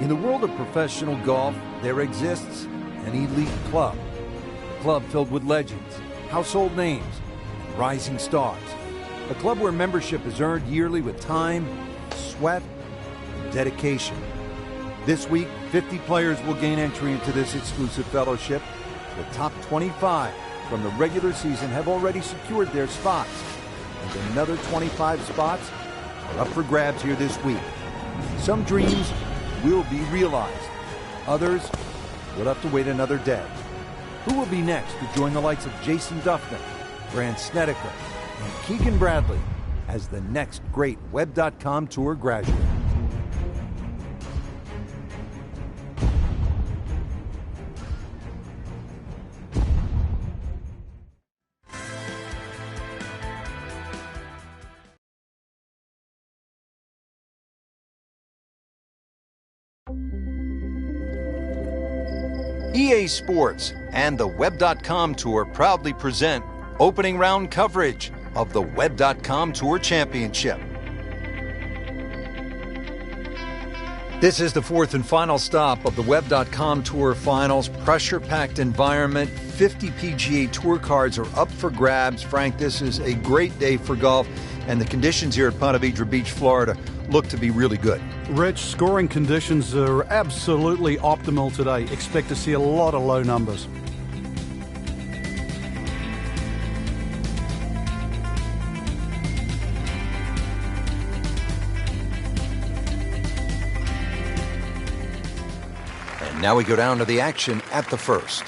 In the world of professional golf, there exists an elite club. A club filled with legends, household names, and rising stars. A club where membership is earned yearly with time, sweat, and dedication. This week, 50 players will gain entry into this exclusive fellowship. The top 25 from the regular season have already secured their spots, and another 25 spots are up for grabs here this week. Some dreams will be realized. Others will have to wait another day. Who will be next to join the likes of Jason Duffner, Grant Snedeker, and Keegan Bradley as the next great Web.com Tour graduate? EA Sports and the Web.com Tour proudly present opening round coverage of the Web.com Tour Championship. This is the fourth and final stop of the Web.com Tour Finals. Pressure-packed environment. 50 PGA Tour cards are up for grabs. Frank, this is a great day for golf, and the conditions here at Ponte Vedra Beach, Florida, look to be really good. Rich, scoring conditions are absolutely optimal today. Expect to see a lot of low numbers. And now we go down to the action at the first.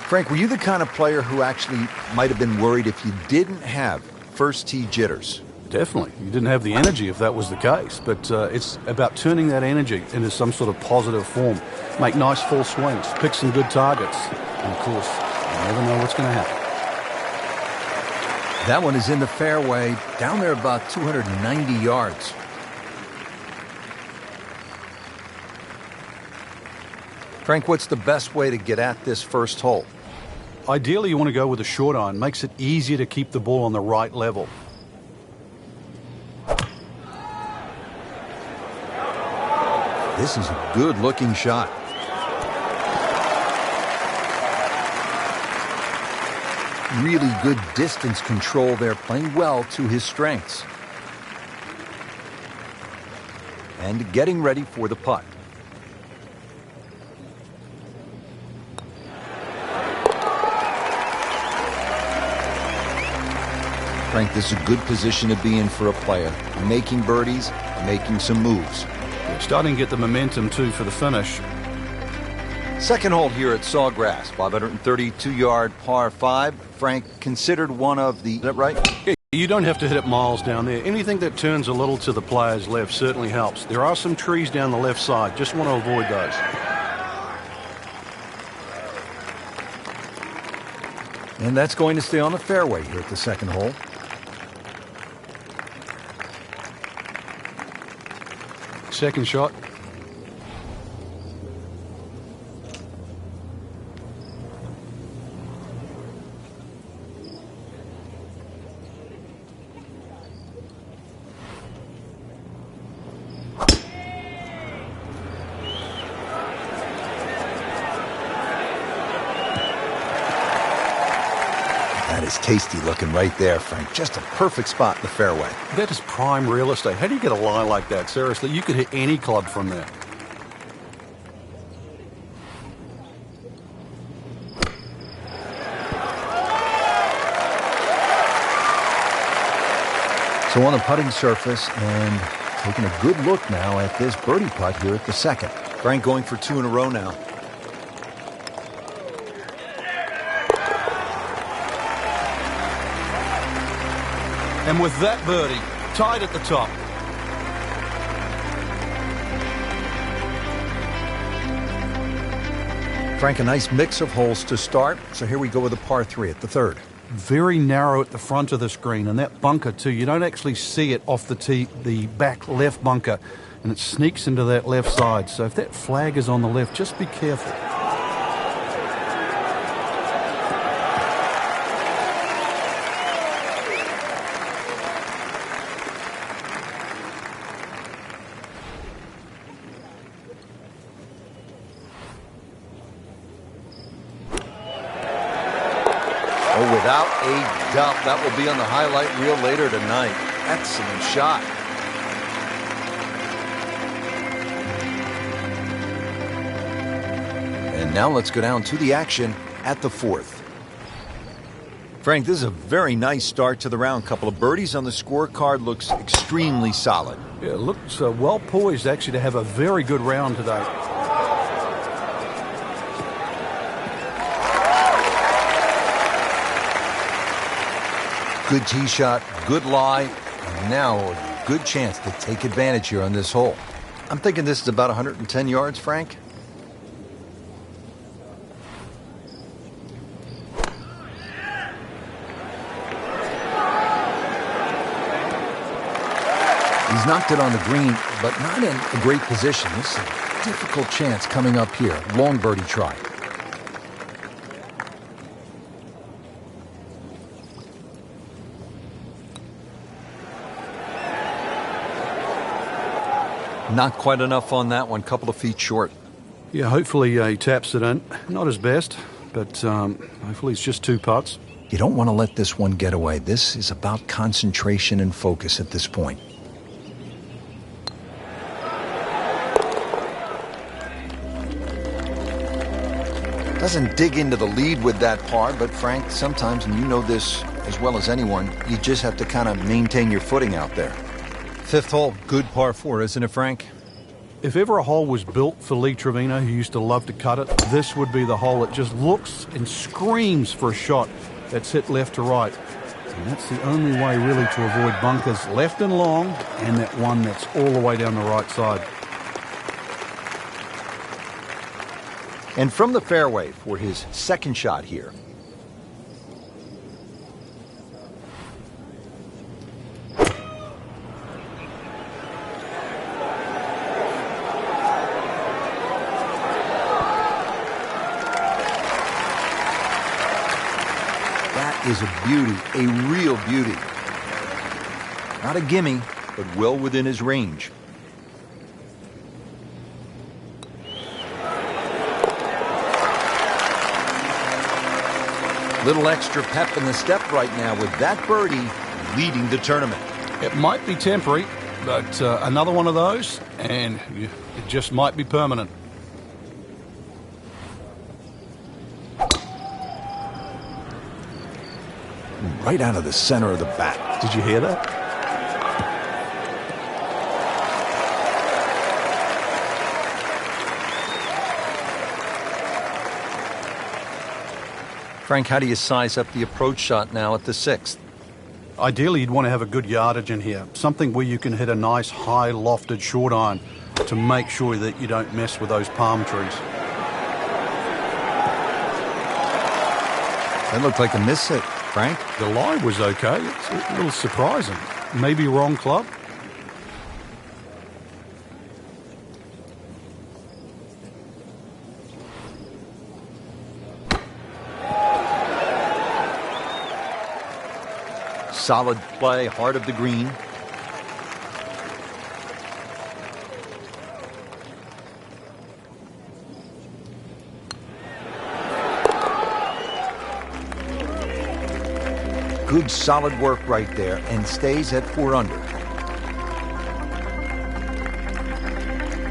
Frank, were you the kind of player who actually might have been worried if you didn't have first tee jitters? Definitely. You didn't have the energy if that was the case, but it's about turning that energy into some sort of positive form. Make nice full swings, pick some good targets, and of course, you never know what's going to happen. That one is in the fairway, down there about 290 yards. Frank, what's the best way to get at this first hole? Ideally, you want to go with a short iron. Makes it easier to keep the ball on the right level. This is a good-looking shot. Really good distance control there, playing well to his strengths. And getting ready for the putt. Frank, this is a good position to be in for a player. Making birdies, making some moves. They're starting to get the momentum, too, for the finish. Second hole here at Sawgrass, 532-yard par 5. Frank, considered one of the... Is that right? Yeah, you don't have to hit it miles down there. Anything that turns a little to the player's left certainly helps. There are some trees down the left side. Just want to avoid those. And that's going to stay on the fairway here at the second hole. Second shot. That is tasty looking right there, Frank. Just a perfect spot in the fairway. That is prime real estate. How do you get a lie like that? Seriously, you could hit any club from there. So on the putting surface, and taking a good look now at this birdie putt here at the second. Frank going for two in a row now. And with that birdie, tied at the top. Frank, a nice mix of holes to start. So here we go with a par 3 at the third. Very narrow at the front of the screen, and that bunker too. You don't actually see it off the tee, the back left bunker, and it sneaks into that left side. So if that flag is on the left, just be careful. without a doubt, that will be on the highlight reel later tonight. Excellent shot. And now let's go down to the action at the fourth. Frank, this is a very nice start to the round. Couple of birdies on the scorecard, looks extremely solid. Yeah, it looks well poised actually to have a very good round today. Good tee shot, good lie, and now a good chance to take advantage here on this hole. I'm thinking this is about 110 yards, Frank. He's knocked it on the green, but not in a great position. This is a difficult chance coming up here. Long birdie try. Not quite enough on that one, couple of feet short. Yeah, hopefully he taps it in. Not his best, but hopefully it's just 2 putts. You don't want to let this one get away. This is about concentration and focus at this point. Doesn't dig into the lead with that par, but Frank, sometimes, and you know this as well as anyone, you just have to kind of maintain your footing out there. Fifth hole, good par 4, isn't it, Frank? If ever a hole was built for Lee Trevino, who used to love to cut it, this would be the hole. It just looks and screams for a shot that's hit left to right. And that's the only way really to avoid bunkers left and long, and that one that's all the way down the right side. And from the fairway for his second shot here. That is a beauty, a real beauty. Not a gimme, but well within his range. Little extra pep in the step right now with that birdie leading the tournament. It might be temporary, but another one of those, and it just might be permanent. Right out of the center of the bat. Did you hear that? Frank, how do you size up the approach shot now at the sixth? Ideally, you'd want to have a good yardage in here. Something where you can hit a nice, high, lofted short iron to make sure that you don't mess with those palm trees. That looked like a miss hit, Frank. The lie was okay. It's a little surprising. Maybe wrong club. Solid play, heart of the green. Good solid work right there, and stays at 4 under.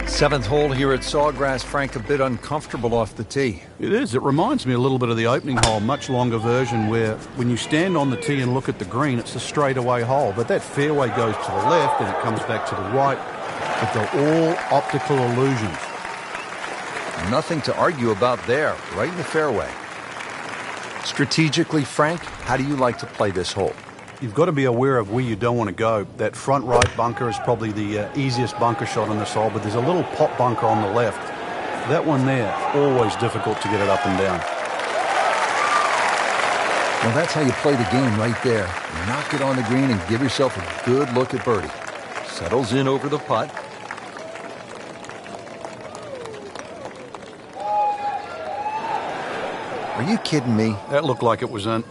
Seventh hole here at Sawgrass, Frank, a bit uncomfortable off the tee. It is. It reminds me a little bit of the opening hole, much longer version, where when you stand on the tee and look at the green, it's a straightaway hole. But that fairway goes to the left and it comes back to the right. But they're all optical illusions. Nothing to argue about there, right in the fairway. Strategically, Frank, how do you like to play this hole? You've got to be aware of where you don't want to go. That front right bunker is probably the easiest bunker shot on this hole, but there's a little pop bunker on the left. That one there, always difficult to get it up and down. Well, that's how you play the game right there. Knock it on the green and give yourself a good look at birdie. Settles in over the putt. Are you kidding me? That looked like it was in.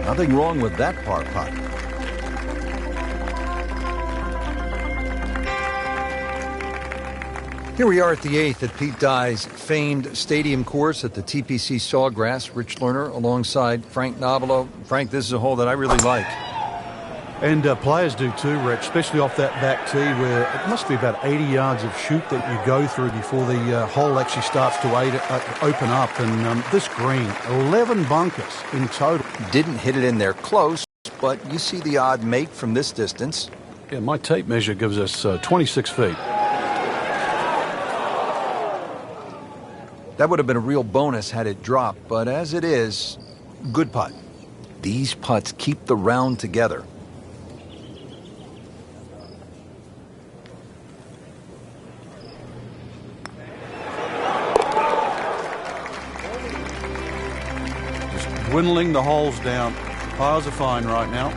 Nothing wrong with that par putt. Here we are at the 8th at Pete Dye's famed stadium course at the TPC Sawgrass. Rich Lerner alongside Frank Nobilo. Frank, this is a hole that I really like. And players do too, Rich, especially off that back tee where it must be about 80 yards of shoot that you go through before the hole actually starts to open up. And this green, 11 bunkers in total. Didn't hit it in there close, but you see the odd make from this distance. Yeah, my tape measure gives us 26 feet. That would have been a real bonus had it dropped, but as it is, good putt. These putts keep the round together. Just dwindling the holes down. Piles are fine right now.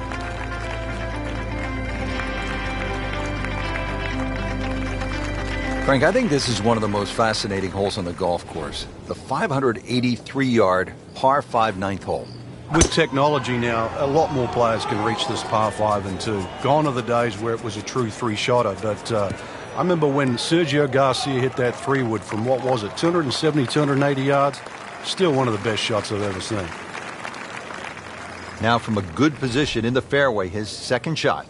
Frank, I think this is one of the most fascinating holes on the golf course. The 583-yard par 5 ninth hole. With technology now, a lot more players can reach this par 5 and 2. Gone are the days where it was a true three-shotter, but I remember when Sergio Garcia hit that 3-wood from, what was it, 270, 280 yards? Still one of the best shots I've ever seen. Now from a good position in the fairway, his second shot.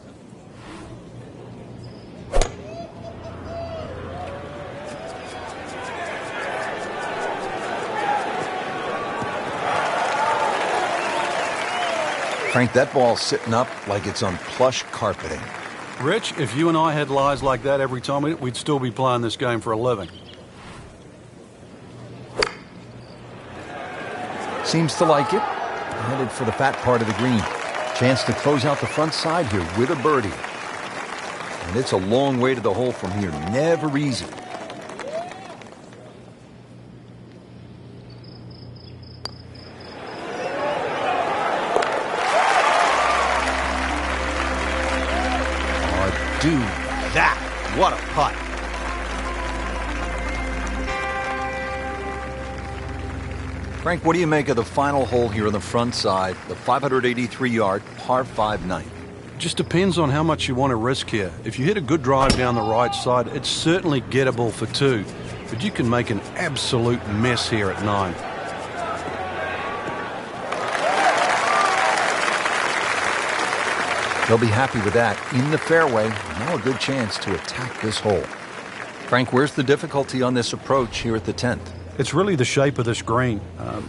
Frank, that ball's sitting up like it's on plush carpeting. Rich, if you and I had lies like that every time, we'd still be playing this game for a living. Seems to like it. Headed for the fat part of the green. Chance to close out the front side here with a birdie. And it's a long way to the hole from here. Never easy. Do that. What a putt. Frank, what do you make of the final hole here on the front side, the 583-yard par 5 ninth? Just depends on how much you want to risk here. If you hit a good drive down the right side, it's certainly gettable for 2, but you can make an absolute mess here at 9. They'll be happy with that. In the fairway, now a good chance to attack this hole. Frank, where's the difficulty on this approach here at the 10th? It's really the shape of this green.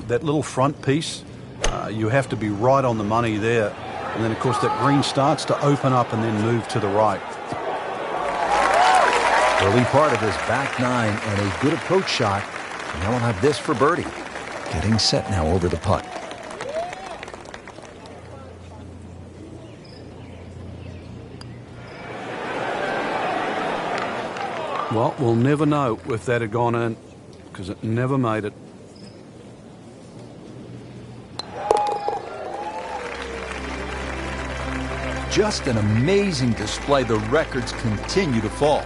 That little front piece, you have to be right on the money there. And then, of course, that green starts to open up and then move to the right. Early part of his back 9 and a good approach shot. Now we'll have this for birdie. Getting set now over the putt. Well, we'll never know if that had gone in, because it never made it. Just an amazing display. The records continue to fall.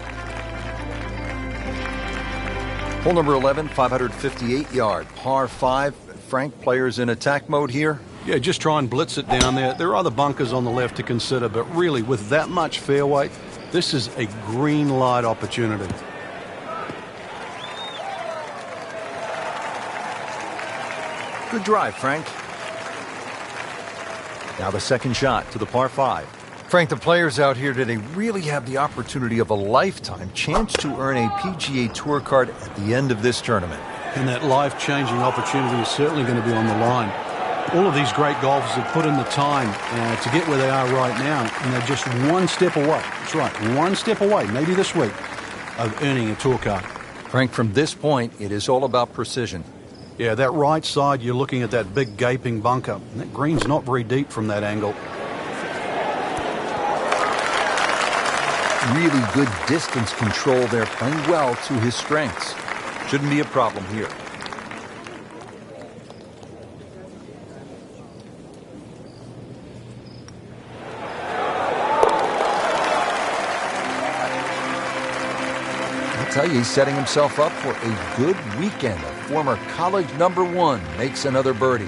Hole number 11, 558-yard par 5. Frank, players in attack mode here. Yeah, just try and blitz it down there. There are other bunkers on the left to consider, but really, with that much fairway, this is a green light opportunity. Good drive, Frank. Now the second shot to the par 5. Frank, the players out here today really have the opportunity of a lifetime chance to earn a PGA Tour card at the end of this tournament. And that life-changing opportunity is certainly going to be on the line. All of these great golfers have put in the time to get where they are right now, and they're just one step away. That's right, one step away, maybe this week, of earning a tour card. Frank, from this point, it is all about precision. Yeah, that right side, you're looking at that big gaping bunker. And that green's not very deep from that angle. Really good distance control there, playing well to his strengths. Shouldn't be a problem here. I'll tell you, he's setting himself up for a good weekend. A former college #1 makes another birdie.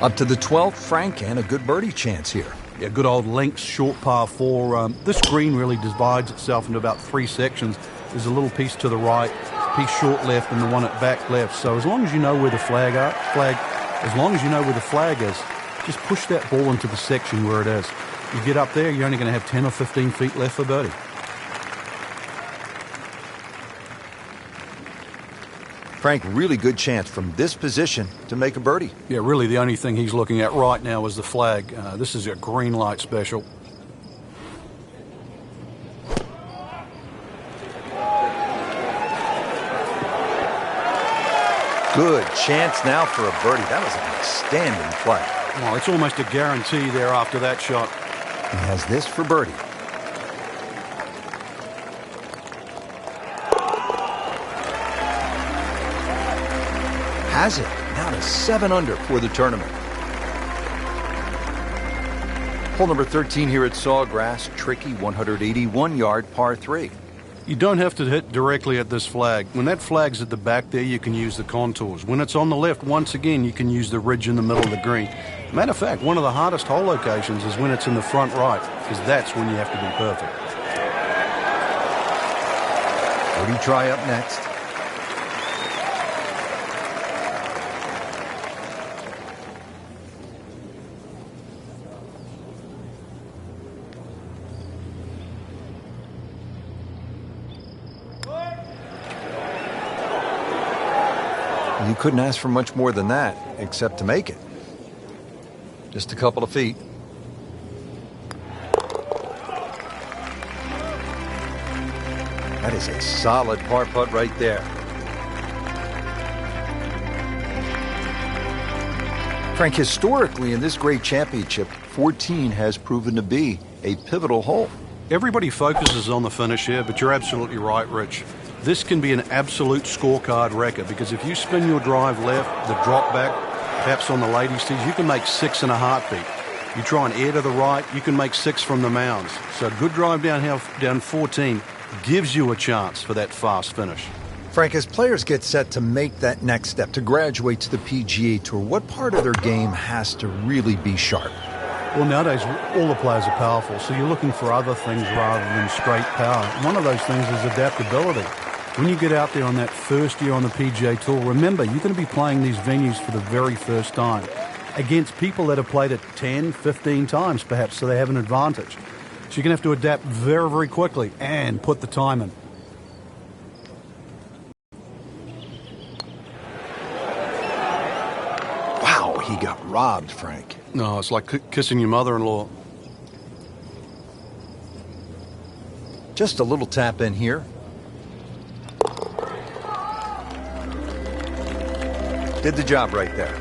Up to the 12th, Frank, and a good birdie chance here. Yeah, good old length, short par 4. This green really divides itself into about 3 sections. there's a little piece to the right, piece short left, and the one at back left. So as long as you know where the flag is, just push that ball into the section where it is. You get up there, you're only going to have 10 or 15 feet left for birdie. Frank, really good chance from this position to make a birdie. Yeah, really the only thing he's looking at right now is the flag. This is a green light special. Good chance now for a birdie. That was an outstanding play. Well, it's almost a guarantee there after that shot. He has this for birdie. Has it. Now to 7 under for the tournament. Hole number 13 here at Sawgrass. Tricky 181-yard par 3. You don't have to hit directly at this flag. When that flag's at the back there, you can use the contours. When it's on the left, once again, you can use the ridge in the middle of the green. Matter of fact, one of the hardest hole locations is when it's in the front right, because that's when you have to be perfect. Birdie try up next. You couldn't ask for much more than that, except to make it. Just a couple of feet. That is a solid par putt right there. Frank, historically in this great championship, 14 has proven to be a pivotal hole. Everybody focuses on the finish here, but you're absolutely right, Rich. This can be an absolute scorecard wrecker, because if you spin your drive left, the drop back, perhaps on the ladies' tees, you can make 6 in a heartbeat. You try and air to the right, you can make 6 from the mounds. So a good drive down 14 gives you a chance for that fast finish. Frank, as players get set to make that next step, to graduate to the PGA Tour, what part of their game has to really be sharp? Well, nowadays, all the players are powerful, so you're looking for other things rather than straight power. One of those things is adaptability. When you get out there on that first year on the PGA Tour, remember, you're going to be playing these venues for the very first time against people that have played it 10, 15 times perhaps, so they have an advantage. So you're going to have to adapt very, very quickly and put the time in. Wow, he got robbed, Frank. No, it's like kissing your mother-in-law. Just a little tap in here. Did the job right there.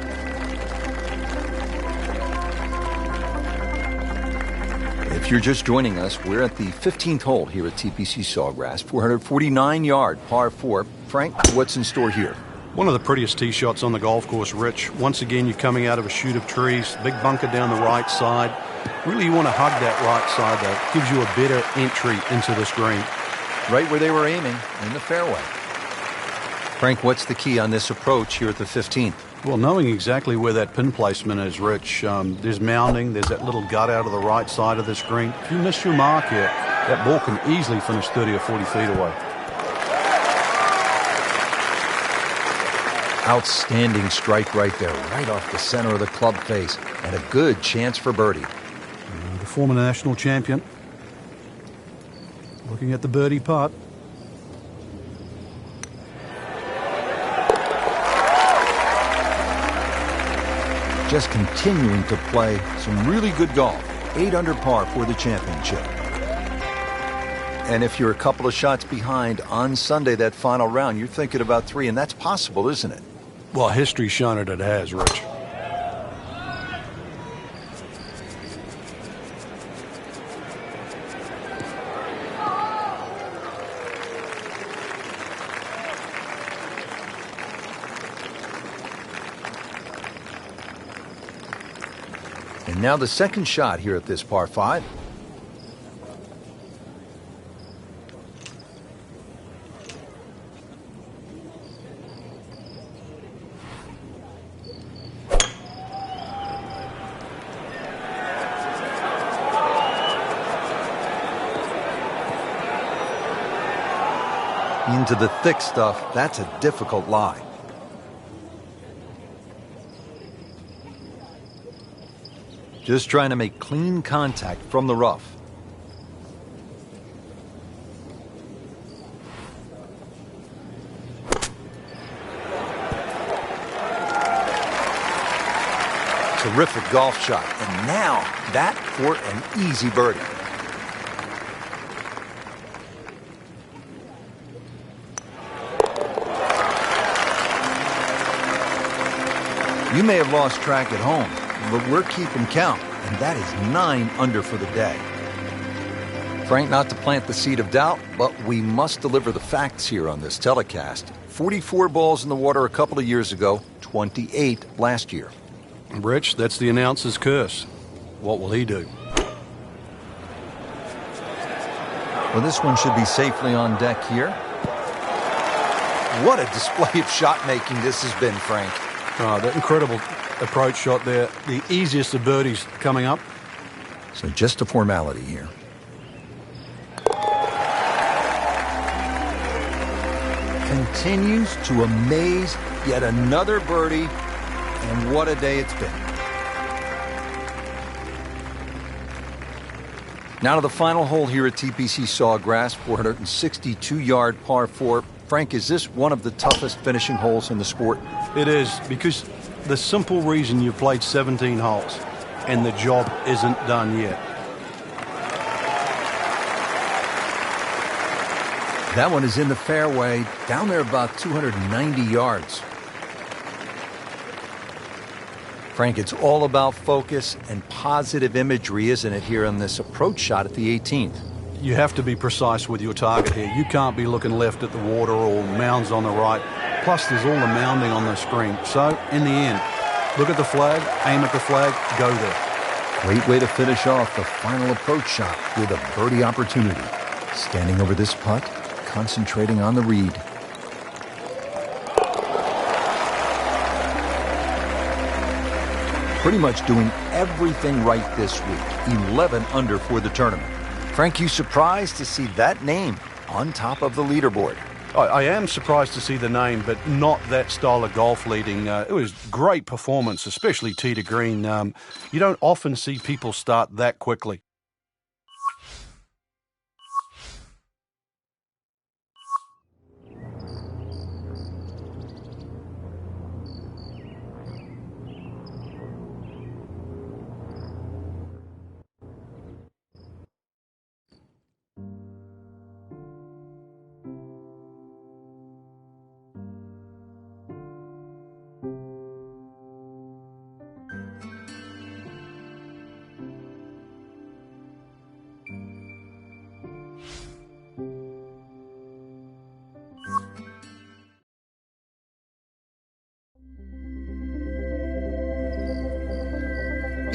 If you're just joining us, we're at the 15th hole here at TPC Sawgrass, 449-yard par 4. Frank, what's in store here? One of the prettiest tee shots on the golf course, Rich. Once again, you're coming out of a chute of trees, big bunker down the right side. Really, you want to hug that right side, though. It gives you a better entry into this green. Right where they were aiming, in the fairway. Frank, what's the key on this approach here at the 15th? Well, knowing exactly where that pin placement is, Rich, there's mounding, there's that little gut out of the right side of this green. If you miss your mark here, that ball can easily finish 30 or 40 feet away. Outstanding strike right there, right off the center of the club face, and a good chance for birdie. The former national champion. Looking at the birdie putt. Just continuing to play some really good golf. 8 under par for the championship. And if you're a couple of shots behind on Sunday, that final round, you're thinking about 3, and that's possible, isn't it? Well, history's shown it has, Rich. And now the second shot here at this par 5. Into the thick stuff, that's a difficult lie. Just trying to make clean contact from the rough. Terrific golf shot, and now that for an easy birdie. You may have lost track at home, but we're keeping count, and that is 9 under for the day. Frank, not to plant the seed of doubt, but we must deliver the facts here on this telecast. 44 balls in the water a couple of years ago, 28 last year. Rich, that's the announcer's curse. What will he do? Well, this one should be safely on deck here. What a display of shot making this has been, Frank. Oh, that incredible approach shot there. The easiest of birdies coming up. So just a formality here. Continues to amaze. Yet another birdie. And what a day it's been. Now to the final hole here at TPC Sawgrass, 462-yard par 4. Frank, is this one of the toughest finishing holes in the sport? It is, because the simple reason you've played 17 holes and the job isn't done yet. That one is in the fairway, down there about 290 yards. Frank, it's all about focus and positive imagery, isn't it, here on this approach shot at the 18th? You have to be precise with your target here. You can't be looking left at the water or mounds on the right. Plus, there's all the mounding on the screen. So, in the end, look at the flag, aim at the flag, go there. Great way to finish off the final approach shot with a birdie opportunity. Standing over this putt, concentrating on the read. Pretty much doing everything right this week. 11 under for the tournament. Frank, you surprised to see that name on top of the leaderboard? I am surprised to see the name, but not that style of golf leading. It was great performance, especially tee to green. You don't often see people start that quickly.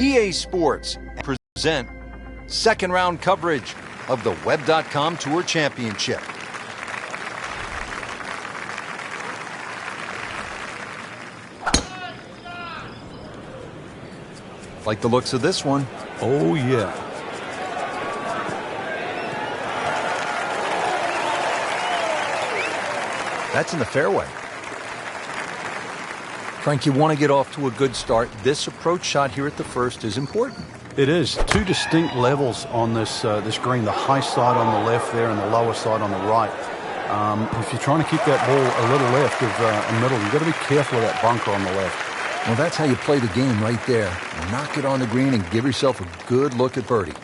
EA Sports present second round coverage of the Web.com Tour Championship. Like the looks of this one. Oh, yeah. That's in the fairway. Frank, you want to get off to a good start. This approach shot here at the first is important. It is. Two distinct levels on this green. The high side on the left there and the lower side on the right. If you're trying to keep that ball a little left of a middle, you've got to be careful of that bunker on the left. Well, that's how you play the game right there. Knock it on the green and give yourself a good look at birdie.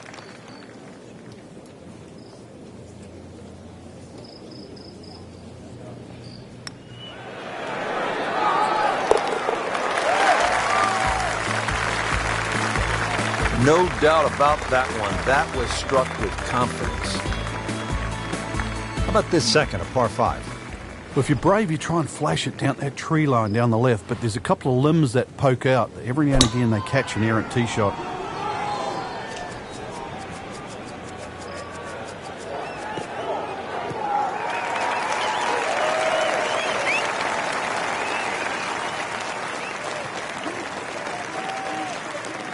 No doubt about that one. That was struck with confidence. How about this second, a par 5? Well, if you're brave, you try and flash it down that tree line down the left, but there's a couple of limbs that poke out. Every now and again, they catch an errant tee shot.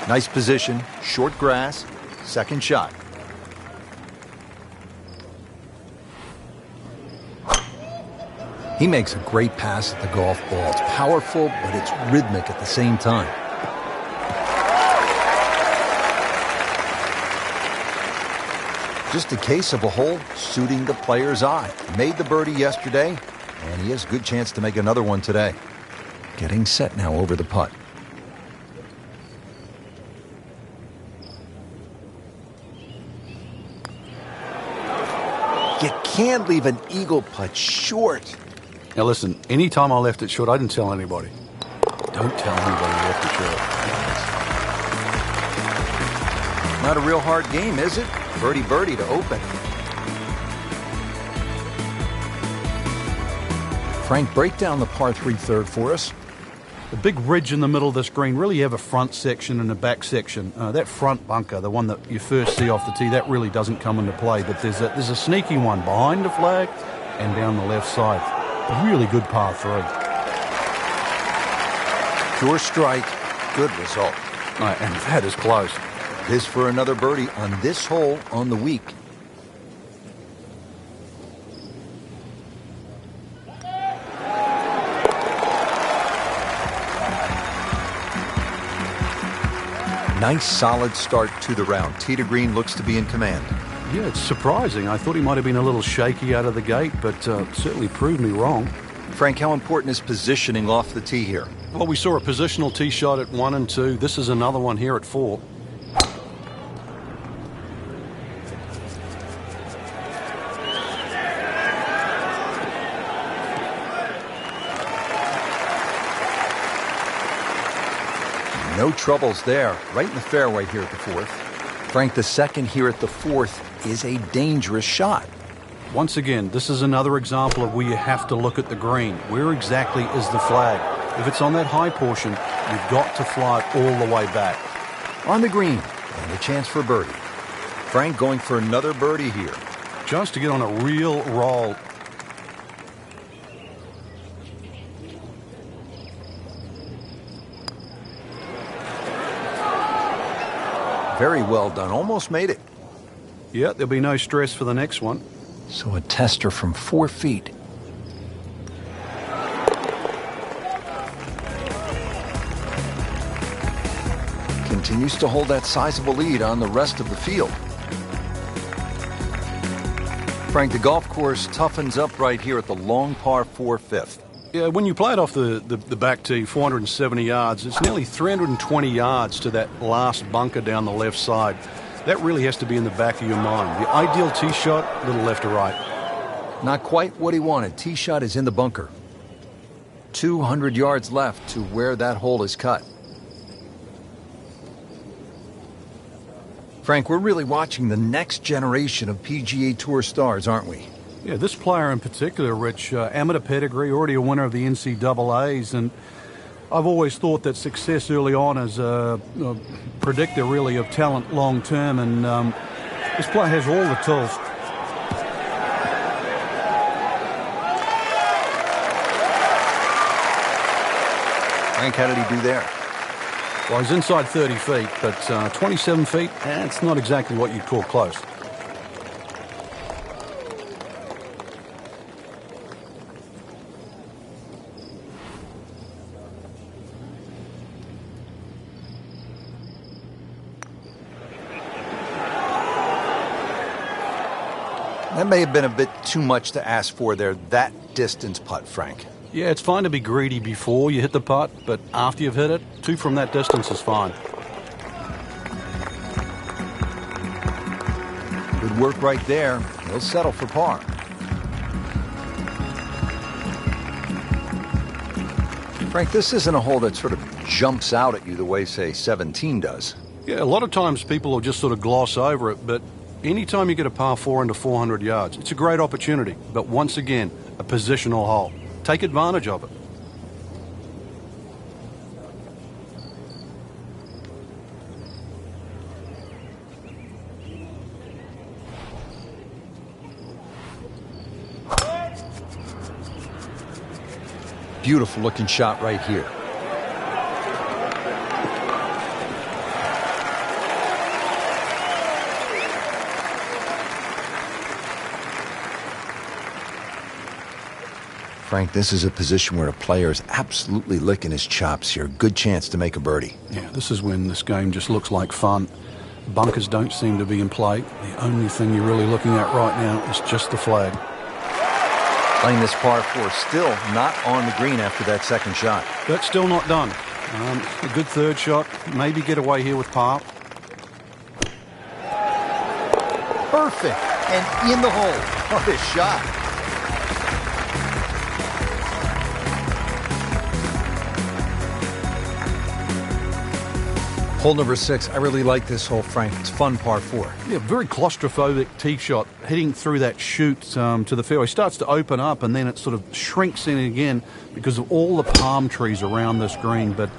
Nice position, short grass, second shot. He makes a great pass at the golf ball. It's powerful, but it's rhythmic at the same time. Just a case of a hole suiting the player's eye. Made the birdie yesterday, and he has a good chance to make another one today. Getting set now over the putt. You can't leave an eagle putt short. Now listen, any time I left it short, I didn't tell anybody. Don't tell anybody you left it short. Not a real hard game, is it? Birdie birdie to open. Frank, break down the par 3 third for us. The big ridge in the middle of this green, really you have a front section and a back section. That front bunker, the one that you first see off the tee, that really doesn't come into play. But there's a sneaky one behind the flag and down the left side. A really good par 3. Pure strike, good result. And that is close. This for another birdie on this hole on the week. Nice solid start to the round. Tee to green looks to be in command. Yeah, it's surprising. I thought he might have been a little shaky out of the gate, but certainly proved me wrong. Frank, how important is positioning off the tee here? Well, we saw a positional tee shot at 1 and 2. This is another one here at 4. No troubles there. Right in the fairway here at the 4th. Frank, the second here at the 4th is a dangerous shot. Once again, this is another example of where you have to look at the green. Where exactly is the flag? If it's on that high portion, you've got to fly it all the way back. On the green, and a chance for birdie. Frank going for another birdie here. Chance to get on a real roll. Very well done. Almost made it. Yeah, there'll be no stress for the next one. So a tester from 4 feet. Continues to hold that sizable lead on the rest of the field. Frank, the golf course toughens up right here at the long par 4 5th. Yeah, when you play it off the back tee, 470 yards, it's nearly 320 yards to that last bunker down the left side. That really has to be in the back of your mind. The ideal tee shot, a little left to right. Not quite what he wanted. Tee shot is in the bunker. 200 yards left to where that hole is cut. Frank, we're really watching the next generation of PGA Tour stars, aren't we? Yeah, this player in particular, Rich, amateur pedigree, already a winner of the NCAAs, and I've always thought that success early on is a predictor, really, of talent long term, and this player has all the tools. Frank, how did he do there? Well, he's inside 30 feet, but 27 feet, it's not exactly what you'd call close. That may have been a bit too much to ask for there, that distance putt, Frank. Yeah, it's fine to be greedy before you hit the putt, but after you've hit it, 2 from that distance is fine. Good work right there. He'll settle for par. Frank, this isn't a hole that sort of jumps out at you the way, say, 17 does. Yeah, a lot of times people will just sort of gloss over it, but anytime you get a par 4 into 400 yards, it's a great opportunity. But once again, a positional hole. Take advantage of it. Beautiful looking shot right here. Frank, this is a position where a player is absolutely licking his chops here. Good chance to make a birdie. Yeah, this is when this game just looks like fun. Bunkers don't seem to be in play. The only thing you're really looking at right now is just the flag. Playing this par 4, still not on the green after that second shot. But still not done. A good third shot. Maybe get away here with par. Perfect. And in the hole. What a shot. Hole number 6. I really like this hole, Frank. It's fun par 4. Yeah, very claustrophobic tee shot. Hitting through that chute to the fairway. Starts to open up and then it sort of shrinks in again because of all the palm trees around this green. But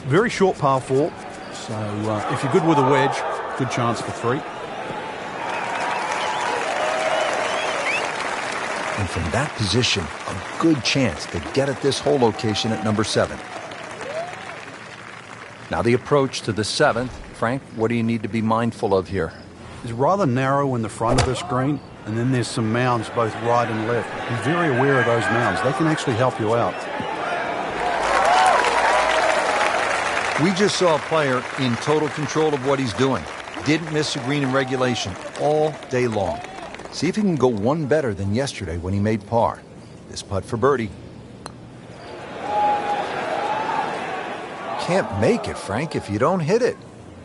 very short par 4. So if you're good with a wedge, good chance for 3. And from that position, a good chance to get at this hole location at number 7. Now the approach to the 7th. Frank, what do you need to be mindful of here? It's rather narrow in the front of this green, and then there's some mounds both right and left. Be very aware of those mounds. They can actually help you out. We just saw a player in total control of what he's doing. Didn't miss a green in regulation all day long. See if he can go one better than yesterday when he made par. This putt for birdie. Can't make it, Frank, if you don't hit it.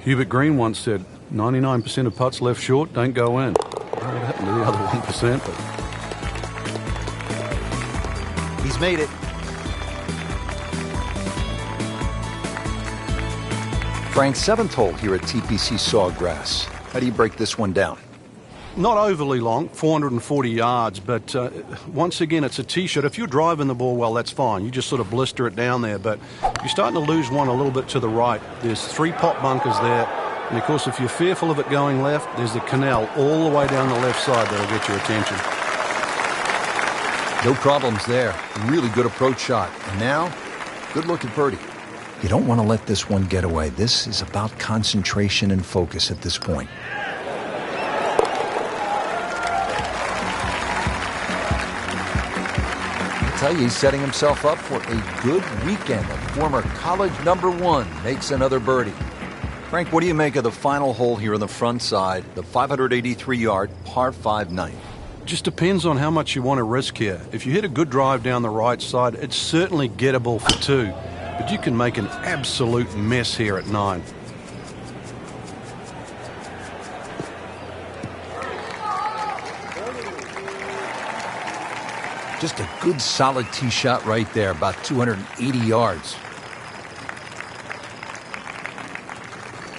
Hubert Green once said, 99% of putts left short don't go in. What happened to the other 1%? But he's made it. Frank's 7th hole here at TPC Sawgrass. How do you break this one down? not overly long, 440 yards, but once again, it's a tee shot. If you're driving the ball well, that's fine. You just sort of blister it down there, but you're starting to lose one a little bit to the right. There's 3 pot bunkers there, and of course, if you're fearful of it going left, there's the canal all the way down the left side that'll get your attention. No problems there. Really good approach shot. And now, good look at birdie. You don't want to let this one get away. This is about concentration and focus at this point. I tell you, he's setting himself up for a good weekend. A former college #1 makes another birdie. Frank, what do you make of the final hole here on the front side, the 583-yard par 5 ninth? Just depends on how much you want to risk here. If you hit a good drive down the right side, it's certainly gettable for 2. But you can make an absolute mess here at 9. Just a good solid tee shot right there, about 280 yards.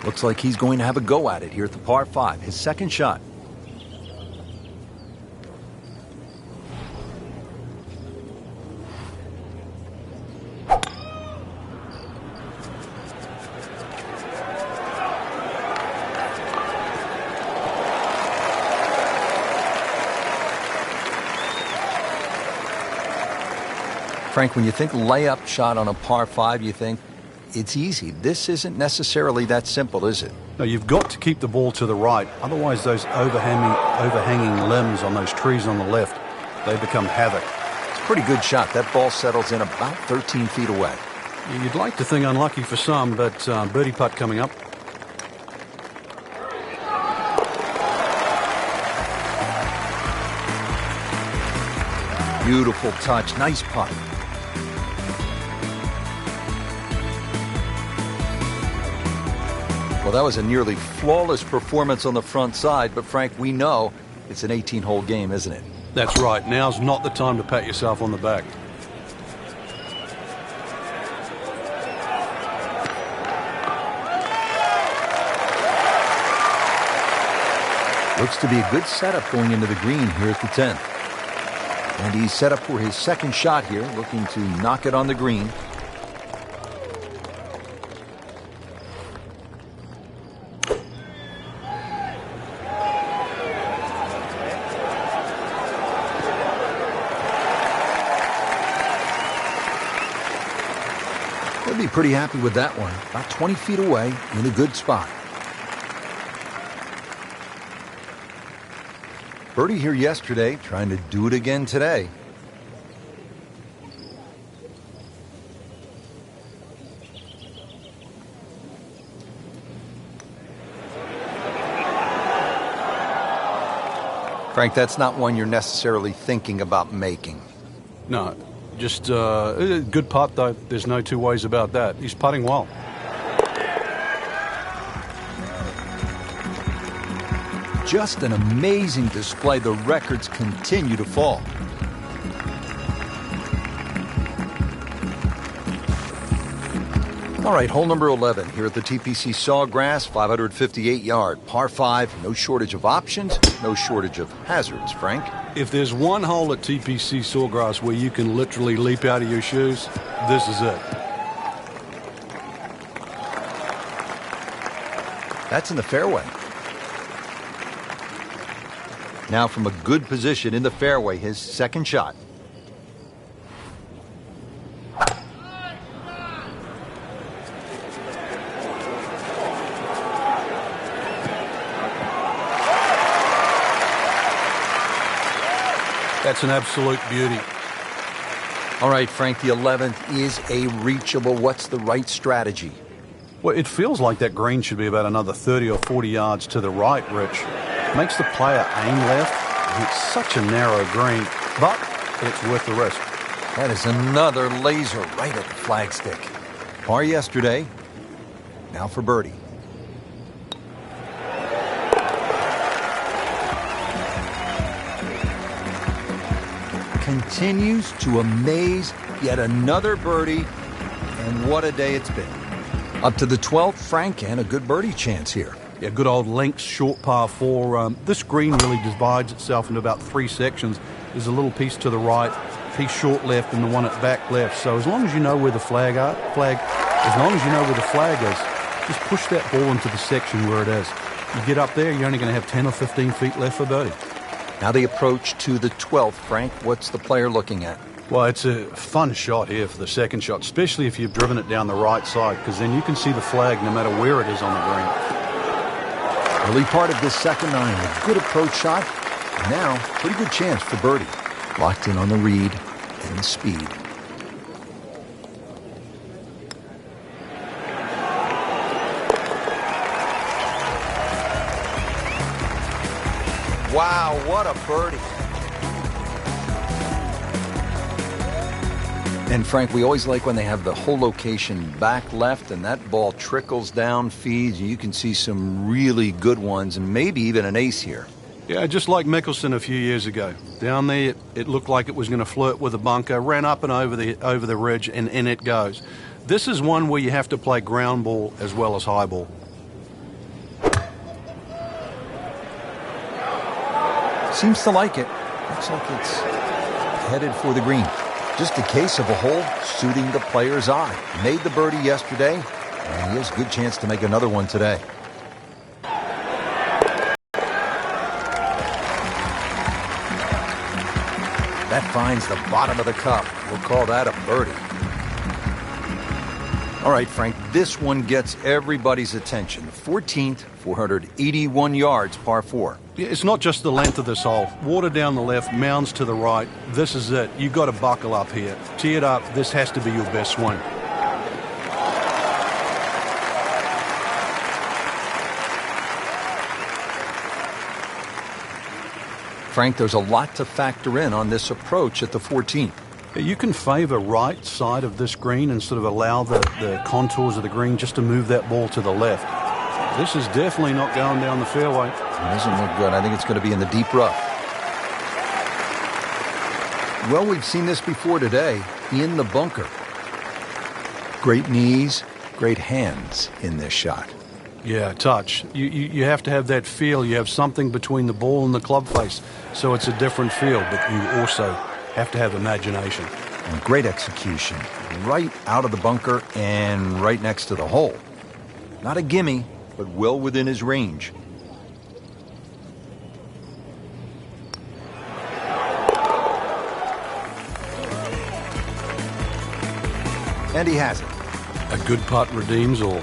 Looks like he's going to have a go at it here at the par 5, his second shot. Frank, when you think layup shot on a par 5, you think it's easy. This isn't necessarily that simple, is it? No, you've got to keep the ball to the right. Otherwise, those overhanging limbs on those trees on the left, they become havoc. It's a pretty good shot. That ball settles in about 13 feet away. You'd like to think unlucky for some, but birdie putt coming up. Beautiful touch. Nice putt. Well, that was a nearly flawless performance on the front side, but Frank, we know it's an 18-hole game, isn't it? That's right. Now's not the time to pat yourself on the back. Looks to be a good setup going into the green here at the 10th. And he's set up for his second shot here, looking to knock it on the green. He'll be pretty happy with that one. About 20 feet away in a good spot. Birdie here yesterday, trying to do it again today. Frank, that's not one you're necessarily thinking about making. No, just a good putt, though. There's no two ways about that. He's putting well. Just an amazing display. The records continue to fall. All right, hole number 11 here at the TPC Sawgrass, 558-yard, par 5. No shortage of options, no shortage of hazards, Frank. If there's one hole at TPC Sawgrass where you can literally leap out of your shoes, this is it. That's in the fairway. Now from a good position in the fairway, his second shot. That's an absolute beauty. All right, Frank, the 11th is a reachable. What's the right strategy? Well, it feels like that green should be about another 30 or 40 yards to the right, Rich. Makes the player aim left. It's such a narrow green, but it's worth the risk. That is another laser right at the flagstick. Par yesterday, now for birdie. Continues to amaze, yet another birdie, and what a day it's been. Up to the 12th, Frank, and a good birdie chance here. Yeah, good old links, short par 4. This green really divides itself into about 3 sections. There's a little piece to the right, piece short left, and the one at back left. So as long as you know where the flag is, just push that ball into the section where it is. You get up there, you're only going to have 10 or 15 feet left for birdie. Now the approach to the 12th, Frank. What's the player looking at? Well, it's a fun shot here for the second shot, especially if you've driven it down the right side, because then you can see the flag no matter where it is on the green. Early part of this second nine, a good approach shot. Now, pretty good chance for birdie. Locked in on the read and the speed. Wow, what a birdie. And Frank, we always like when they have the whole location back left and that ball trickles down, feeds. You can see some really good ones and maybe even an ace here. Yeah, just like Mickelson a few years ago. Down there, it looked like it was going to flirt with a bunker, ran up and over the ridge, and in it goes. This is one where you have to play ground ball as well as high ball. Seems to like it. Looks like it's headed for the green. Just a case of a hole suiting the player's eye. Made the birdie yesterday, and he has a good chance to make another one today. That finds the bottom of the cup. We'll call that a birdie. All right, Frank, this one gets everybody's attention. 14th, 481 yards, par 4. Yeah, it's not just the length of this hole. Water down the left, mounds to the right. This is it. You've got to buckle up here. Tee it up. This has to be your best swing. Frank, there's a lot to factor in on this approach at the 14th. You can favor right side of this green and sort of allow the contours of the green just to move that ball to the left. This is definitely not going down the fairway. It doesn't look good. I think it's going to be in the deep rough. Well, we've seen this before today in the bunker. Great knees, great hands in this shot. Yeah, touch. You have to have that feel. You have something between the ball and the club face, so it's a different feel, but you also have to have imagination. And great execution. Right out of the bunker and right next to the hole. Not a gimme, but well within his range. And he has it. A good putt redeems all.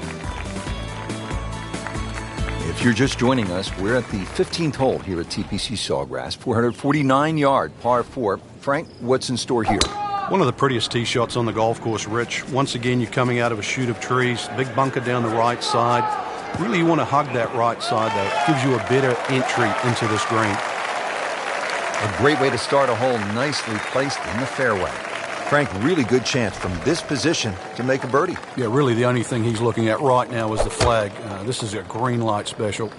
If you're just joining us, we're at the 15th hole here at TPC Sawgrass, 449-yard par 4. Frank, what's in store here? One of the prettiest tee shots on the golf course, Rich. Once again, you're coming out of a chute of trees, big bunker down the right side. Really, you want to hug that right side, though. It gives you a better entry into this green. A great way to start a hole, nicely placed in the fairway. Frank, really good chance from this position to make a birdie. Yeah, really the only thing he's looking at right now is the flag. This is a green light special.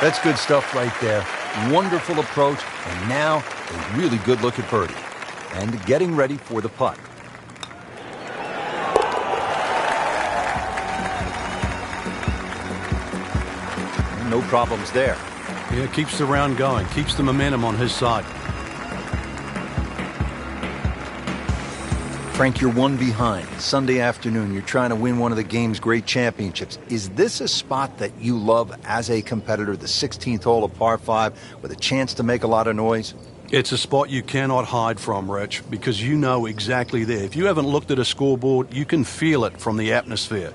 That's good stuff right there. Wonderful approach, and now a really good look at birdie. And getting ready for the putt. No problems there. Yeah, keeps the round going, keeps the momentum on his side. Frank, you're one behind. Sunday afternoon, you're trying to win one of the game's great championships. Is this a spot that you love as a competitor, the 16th hole of par 5, with a chance to make a lot of noise? It's a spot you cannot hide from, Rich, because you know exactly there. If you haven't looked at a scoreboard, you can feel it from the atmosphere.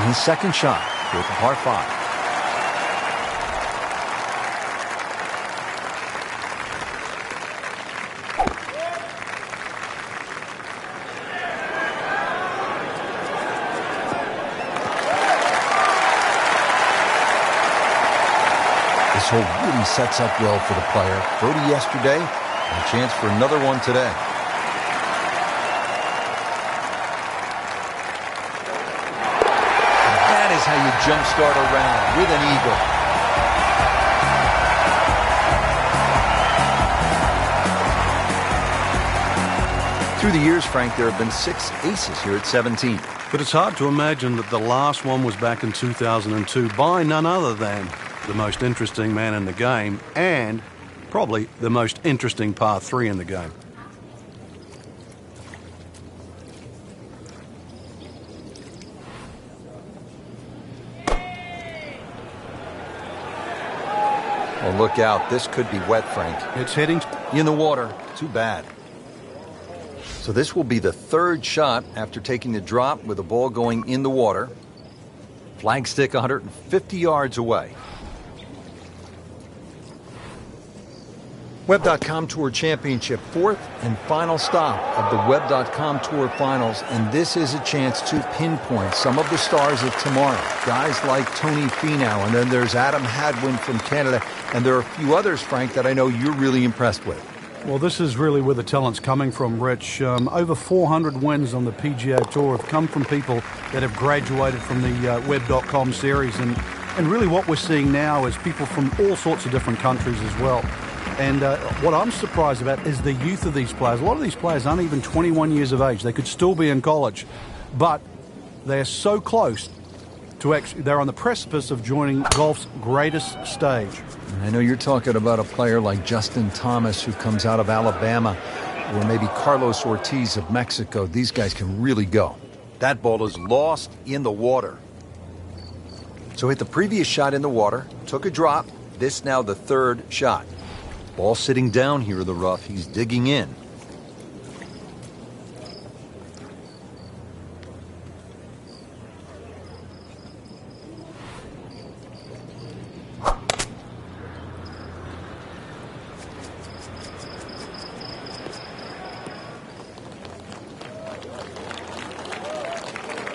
His second shot for the par 5. This hole really sets up well for the player. Birdie yesterday, and a chance for another one today. How you jumpstart a round with an eagle. Through the years, Frank, there have been 6 aces here at 17. But it's hard to imagine that the last one was back in 2002 by none other than the most interesting man in the game and probably the most interesting par 3 in the game. Oh, look out. This could be wet, Frank. It's heading in the water. Too bad. So this will be the third shot after taking the drop with the ball going in the water. Flagstick 150 yards away. Web.com Tour Championship, 4th and final stop of the Web.com Tour Finals, and this is a chance to pinpoint some of the stars of tomorrow. Guys like Tony Finau, and then there's Adam Hadwin from Canada, and there are a few others, Frank, that I know you're really impressed with. Well, this is really where the talent's coming from, Rich. Over 400 wins on the PGA Tour have come from people that have graduated from the Web.com series, and really what we're seeing now is people from all sorts of different countries as well. And what I'm surprised about is the youth of these players. A lot of these players aren't even 21 years of age. They could still be in college, but they're so close to actually, they're on the precipice of joining golf's greatest stage. I know you're talking about a player like Justin Thomas, who comes out of Alabama, or maybe Carlos Ortiz of Mexico. These guys can really go. That ball is lost in the water. So hit the previous shot in the water, took a drop. This now the third shot. Ball sitting down here in the rough. He's digging in.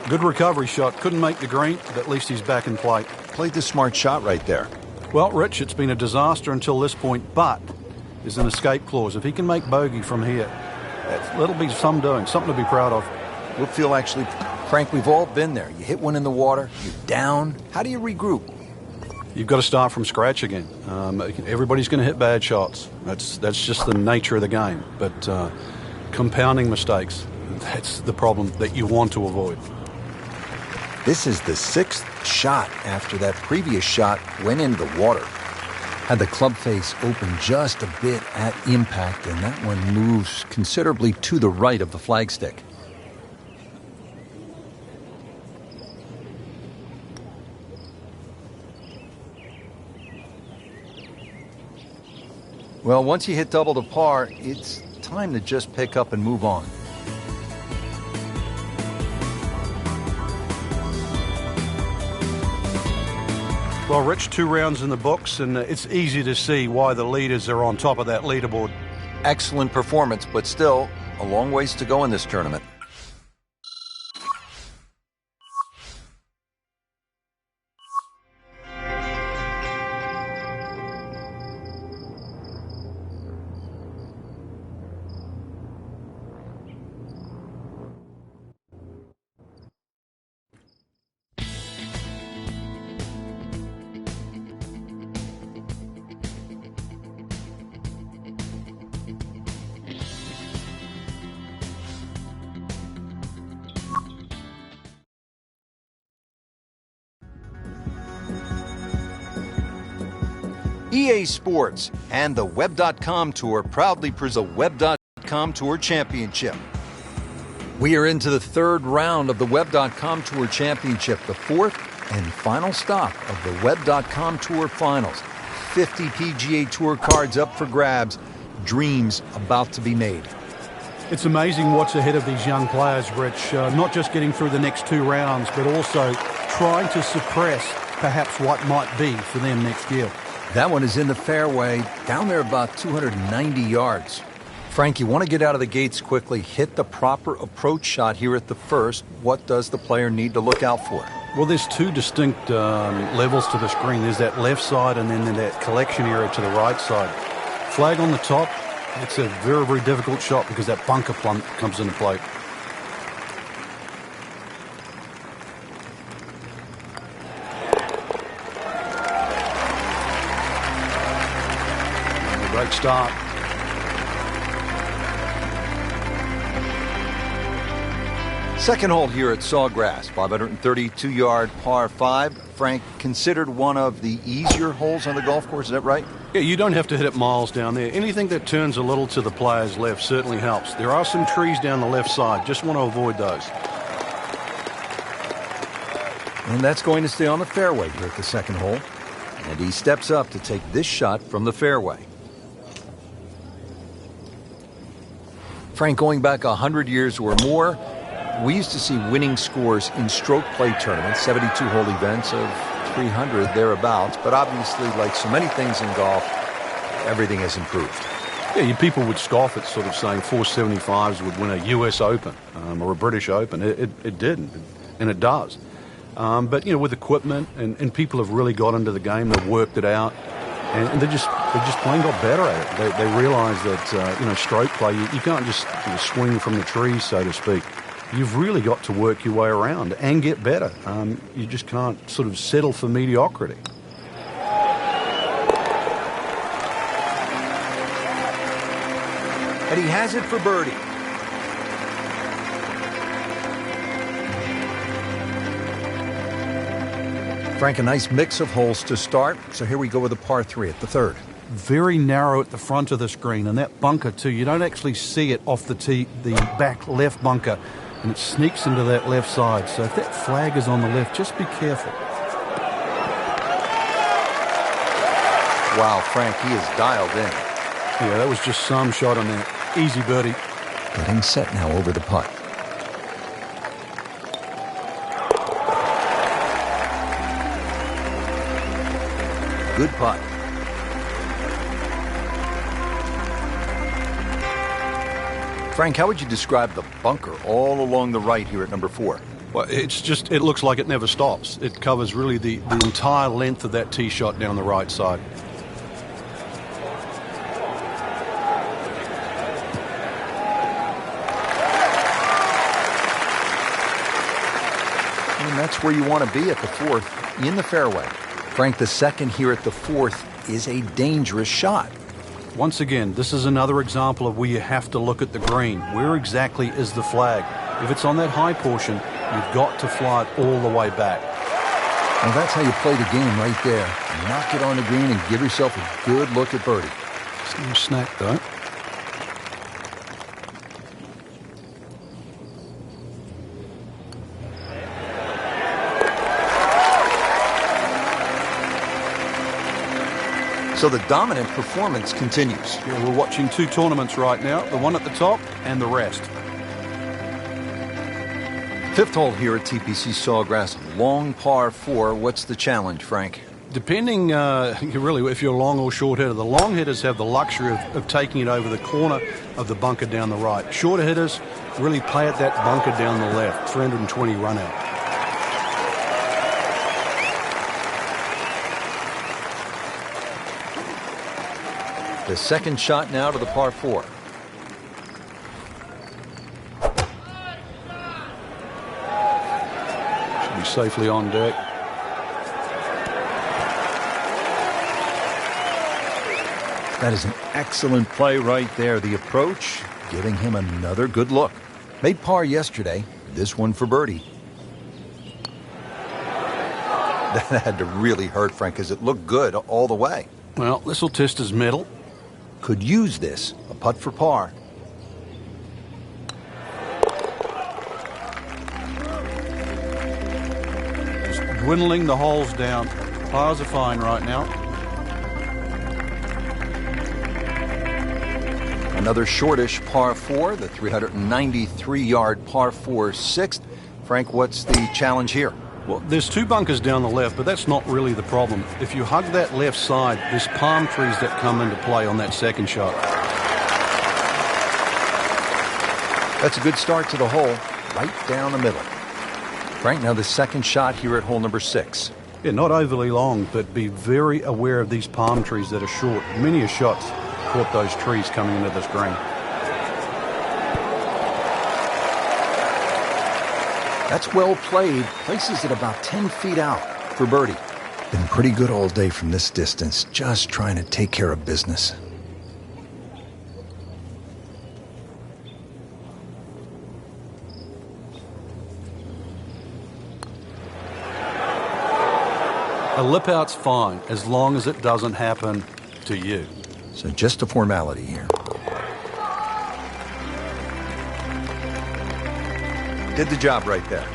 Good recovery shot. Couldn't make the green, but at least he's back in play. Played the smart shot right there. Well, Rich, it's been a disaster until this point, but there's an escape clause. If he can make bogey from here, that'll be something to be proud of. We'll feel actually, Frank, we've all been there. You hit one in the water, you're down. How do you regroup? You've got to start from scratch again. Everybody's going to hit bad shots. That's just the nature of the game. But compounding mistakes, that's the problem that you want to avoid. This is the 6th shot after that previous shot went into the water. Had the club face open just a bit at impact, and that one moves considerably to the right of the flagstick. Well, once you hit double to par, it's time to just pick up and move on. Well, Rich, 2 rounds in the books, and it's easy to see why the leaders are on top of that leaderboard. Excellent performance, but still a long ways to go in this tournament. EA Sports and the Web.com Tour proudly present the Web.com Tour Championship. We are into the 3rd round of the Web.com Tour Championship, the 4th and final stop of the Web.com Tour Finals. 50 PGA Tour cards up for grabs, dreams about to be made. It's amazing what's ahead of these young players, Rich. Not just getting through the next 2 rounds, but also trying to suppress perhaps what might be for them next year. That one is in the fairway, down there about 290 yards. Frank, you want to get out of the gates quickly, hit the proper approach shot here at the first. What does the player need to look out for? Well, there's 2 distinct levels to this green. There's that left side and then that collection area to the right side. Flag on the top, it's a very, very difficult shot because that bunker plump comes into play. Great start. Second hole here at Sawgrass, 532-yard par 5. Frank, considered one of the easier holes on the golf course, is that right? Yeah, you don't have to hit it miles down there. Anything that turns a little to the player's left certainly helps. There are some trees down the left side. Just want to avoid those. And that's going to stay on the fairway here at the second hole. And he steps up to take this shot from the fairway. Frank, going back 100 years or more, we used to see winning scores in stroke play tournaments, 72-hole events of 300 thereabouts. But obviously, like so many things in golf, everything has improved. Yeah, people would scoff at sort of saying 475s would win a U.S. Open or a British Open. It didn't, and it does. But, with equipment, and people have really got into the game, they've worked it out. And they just plain got better at it. They realize that, stroke play, you can't just swing from the trees, so to speak. You've really got to work your way around and get better. You just can't sort of settle for mediocrity. And he has it for birdie. Frank, a nice mix of holes to start. So here we go with a par 3 at the 3rd. Very narrow at the front of the screen, and that bunker too. You don't actually see it off the tee, the back left bunker, and it sneaks into that left side. So if that flag is on the left, just be careful. Wow, Frank, he is dialed in. Yeah, that was just some shot on that. Easy birdie. Getting set now over the putt. Good putt. Frank, how would you describe the bunker all along the right here at number 4? Well, it looks like it never stops. It covers really the entire length of that tee shot down the right side. And that's where you want to be at the 4th, in the fairway. Frank, the second here at the 4th is a dangerous shot. Once again, this is another example of where you have to look at the green. Where exactly is the flag? If it's on that high portion, you've got to fly it all the way back. Well, that's how you play the game right there. Knock it on the green and give yourself a good look at birdie. It's no snack, though. So the dominant performance continues. Yeah, we're watching two tournaments right now, the one at the top and the rest. Fifth hole here at TPC Sawgrass, long par 4. What's the challenge, Frank? Depending, really, if you're long or short hitter, the long hitters have the luxury of taking it over the corner of the bunker down the right. Shorter hitters really play at that bunker down the left, 320 run out. The second shot now to the par 4. Should be safely on deck. That is an excellent play right there. The approach, giving him another good look. Made par yesterday, this one for birdie. That had to really hurt, Frank, because it looked good all the way. Well, this will test his mettle. Could use this, a putt for par. Just dwindling the holes down. Pars are fine right now. Another shortish par 4, the 393-yard par 4 sixth. Frank, what's the challenge here? Well, there's two bunkers down the left, but that's not really the problem. If you hug that left side, there's palm trees that come into play on that second shot. That's a good start to the hole, right down the middle. Frank, now the second shot here at hole number 6. Yeah, not overly long, but be very aware of these palm trees that are short. Many a shot's caught those trees coming into this green. That's well played. Places it about 10 feet out for birdie. Been pretty good all day from this distance, just trying to take care of business. A lip out's fine, as long as it doesn't happen to you. So just a formality here. Did the job right there.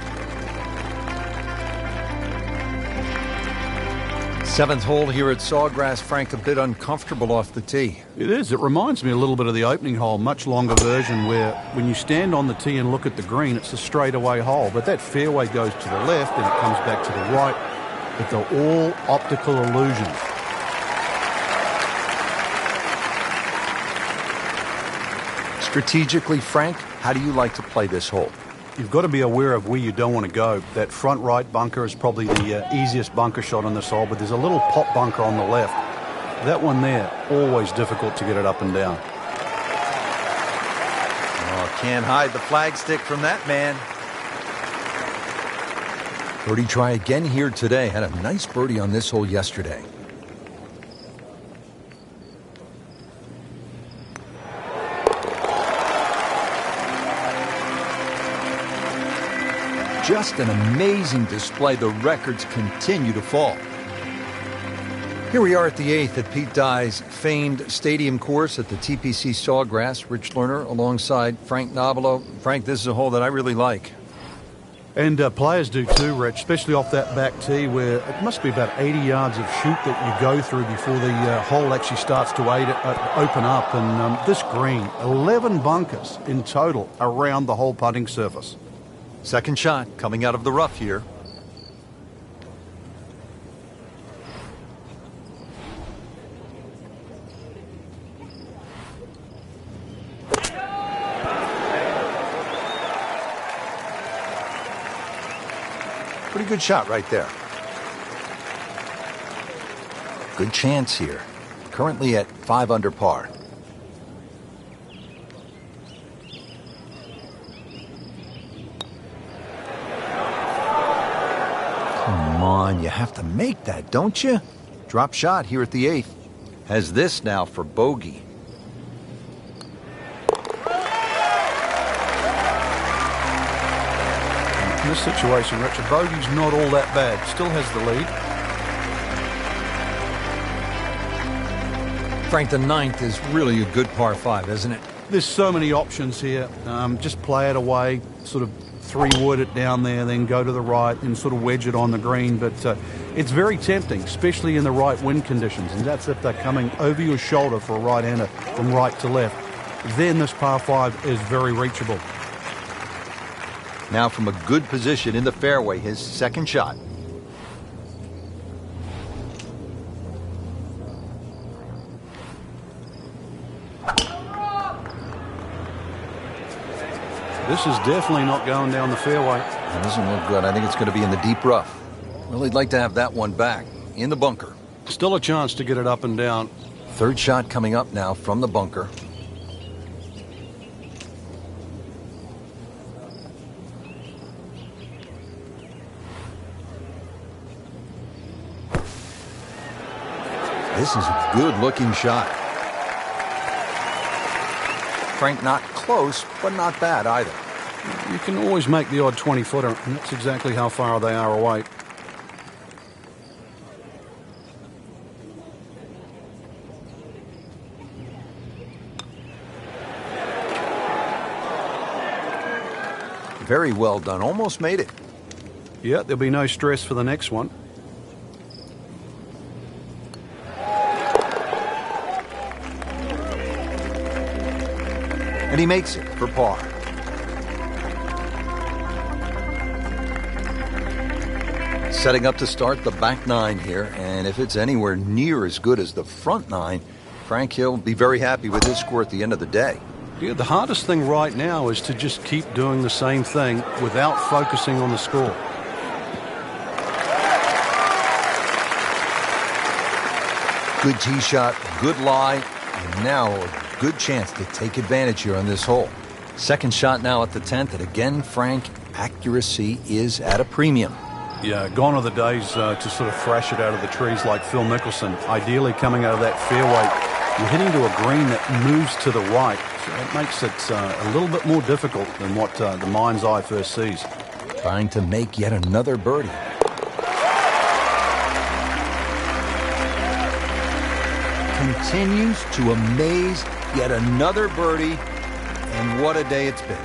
Seventh hole here at Sawgrass, Frank, a bit uncomfortable off the tee. It is. It reminds me a little bit of the opening hole, much longer version, where when you stand on the tee and look at the green, it's a straightaway hole. But that fairway goes to the left and it comes back to the right. But they're all optical illusions. Strategically, Frank, how do you like to play this hole? You've got to be aware of where you don't want to go. That front right bunker is probably the easiest bunker shot on this hole, but there's a little pop bunker on the left. That one there, always difficult to get it up and down. Oh, can't hide the flagstick from that man. Birdie try again here today. Had a nice birdie on this hole yesterday. Just an amazing display. The records continue to fall. Here we are at the 8th at Pete Dye's famed stadium course at the TPC Sawgrass. Rich Lerner alongside Frank Nobilo. Frank, this is a hole that I really like. And players do too, Rich, especially off that back tee where it must be about 80 yards of shoot that you go through before the hole actually starts to open up. And this green, 11 bunkers in total around the whole putting surface. Second shot coming out of the rough here. Pretty good shot right there. Good chance here. Currently at 5 under par. Come on, you have to make that, don't you? Drop shot here at the 8th. Has this now for bogey. In this situation, Richard, bogey's not all that bad. Still has the lead. Frank, the 9th is really a good par 5, isn't it? There's so many options here. Just play it away, sort of 3-wood it down there, then go to the right and sort of wedge it on the green. But it's very tempting, especially in the right wind conditions. And that's if they're coming over your shoulder for a right-hander from right to left. Then this par 5 is very reachable. Now from a good position in the fairway, his second shot. This is definitely not going down the fairway. That doesn't look good. I think it's going to be in the deep rough. Well, he'd like to have that one back in the bunker. Still a chance to get it up and down. Third shot coming up now from the bunker. This is a good-looking shot. Frank not close, but not bad either. You can always make the odd 20-footer, and that's exactly how far they are away. Very well done. Almost made it. Yeah, there'll be no stress for the next one. And he makes it for par. Setting up to start the back 9 here, and if it's anywhere near as good as the front 9, Frank Hill will be very happy with his score at the end of the day. Yeah, the hardest thing right now is to just keep doing the same thing without focusing on the score. Good tee shot, good lie, and now a good chance to take advantage here on this hole. Second shot now at the 10th, and again, Frank, accuracy is at a premium. Yeah, gone are the days to sort of thrash it out of the trees like Phil Mickelson. Ideally, coming out of that fairway, you're hitting to a green that moves to the right. So it makes it a little bit more difficult than what the mind's eye first sees. Trying to make yet another birdie. Continues to amaze, yet another birdie, and what a day it's been.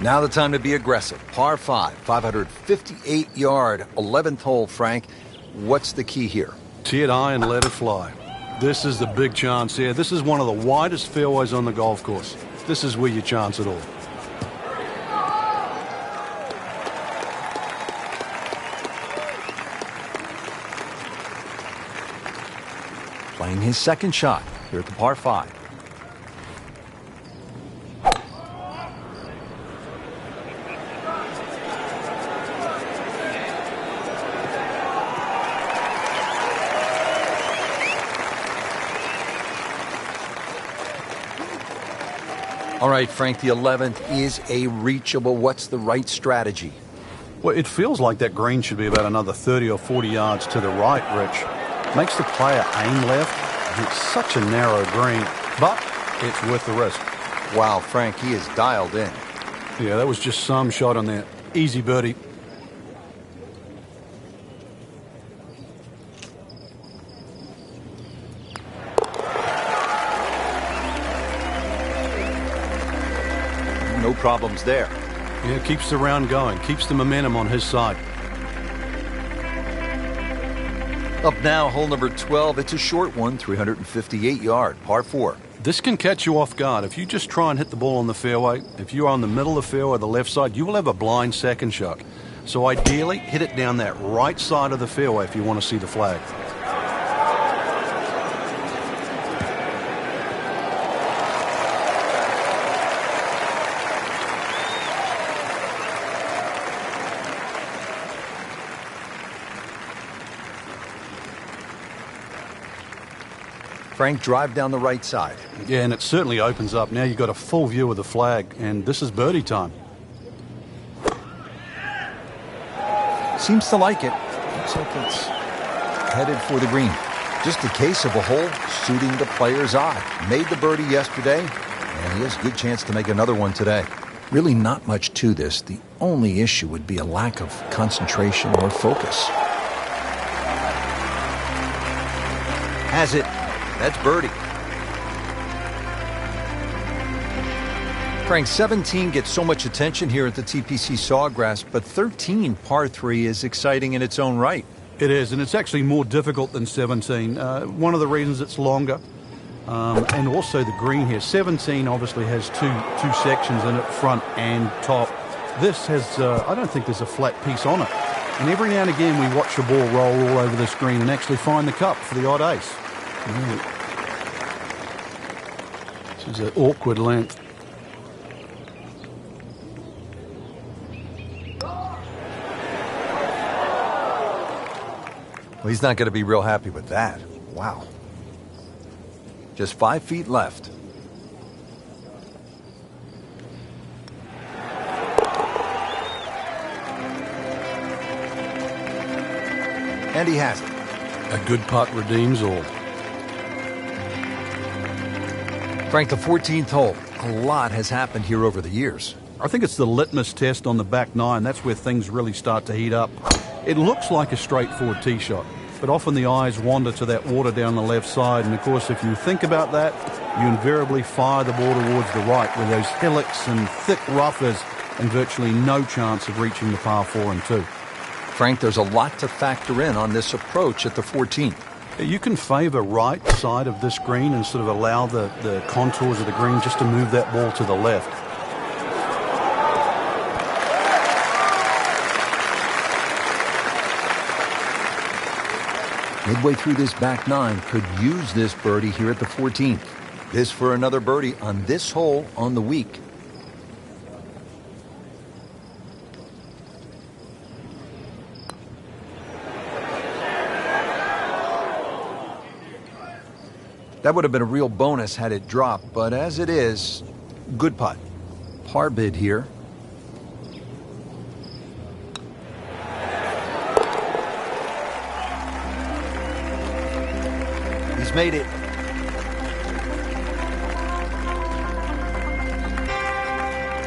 Now the time to be aggressive. Par 5, 558-yard, 11th hole, Frank. What's the key here? Tee it high and let it fly. This is the big chance here. This is one of the widest fairways on the golf course. This is where you chance it all. Playing his second shot here at the par 5. All right, Frank, the 11th is a reachable. What's the right strategy? Well, it feels like that green should be about another 30 or 40 yards to the right, Rich. Makes the player aim left. It's such a narrow green, but it's worth the risk. Wow, Frank, he is dialed in. Yeah, that was just some shot on there. Easy birdie. No problems there. Yeah, keeps the round going, keeps the momentum on his side. Up now, hole number 12. It's a short one, 358-yard, par 4. This can catch you off guard. If you just try and hit the ball on the fairway, if you're on the middle of the fairway or the left side, you will have a blind second shot. So ideally, hit it down that right side of the fairway if you want to see the flag. Frank, drive down the right side. Yeah, and it certainly opens up. Now you've got a full view of the flag, and this is birdie time. Seems to like it. Looks like it's headed for the green. Just a case of a hole suiting the player's eye. Made the birdie yesterday, and he has a good chance to make another one today. Really not much to this. The only issue would be a lack of concentration or focus. Has it. That's birdie. Frank, 17 gets so much attention here at the TPC Sawgrass, but 13, par 3, is exciting in its own right. It is, and it's actually more difficult than 17. One of the reasons it's longer, and also the green here. 17 obviously has two sections in it, front and top. This has, I don't think there's a flat piece on it. And every now and again we watch the ball roll all over this green and actually find the cup for the odd ace. This is an awkward length. Well, he's not going to be real happy with that. Wow. Just 5 feet left. And he has it. A good putt redeems all. Frank, the 14th hole. A lot has happened here over the years. I think it's the litmus test on the back nine. That's where things really start to heat up. It looks like a straightforward tee shot, but often the eyes wander to that water down the left side. And of course, if you think about that, you invariably fire the ball towards the right, where those hillocks and thick rough is, and virtually no chance of reaching the par 4 and 2. Frank, there's a lot to factor in on this approach at the 14th. You can favor right side of this green and sort of allow the contours of the green just to move that ball to the left. Midway through this back nine, could use this birdie here at the 14th. This for another birdie on this hole on the week. That would have been a real bonus had it dropped, but as it is, good putt. Par bid here. He's made it.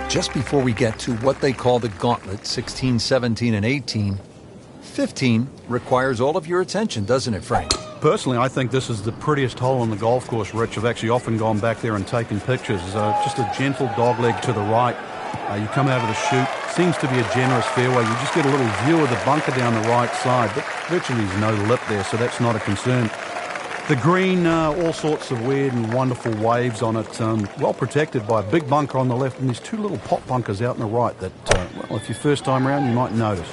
Just before we get to what they call the gauntlet, 16, 17, and 18, 15 requires all of your attention, doesn't it, Frank? Personally, I think this is the prettiest hole on the golf course, Rich. I've actually often gone back there and taken pictures. Just a gentle dogleg to the right. You come out of the chute. Seems to be a generous fairway. You just get a little view of the bunker down the right side, but virtually there's no lip there, so that's not a concern. The green, all sorts of weird and wonderful waves on it, well protected by a big bunker on the left, and there's two little pot bunkers out on the right that, well, if you're first time around, you might notice.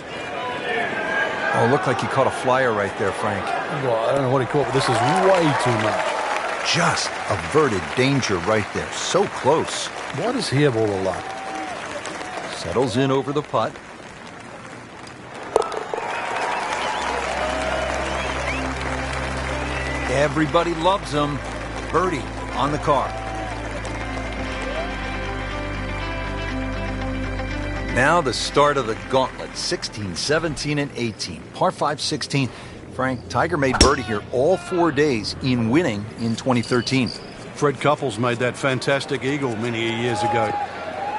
Oh, it looked like he caught a flyer right there, Frank. Well, I don't know what he caught, but this is way too much. Just averted danger right there. So close. Why does he have all the luck? Settles in over the putt. Everybody loves him. Birdie on the card. Now the start of the gauntlet, 16, 17, and 18. Par 5, 16. Frank, Tiger made birdie here all 4 days in winning in 2013. Fred Couples made that fantastic eagle many years ago.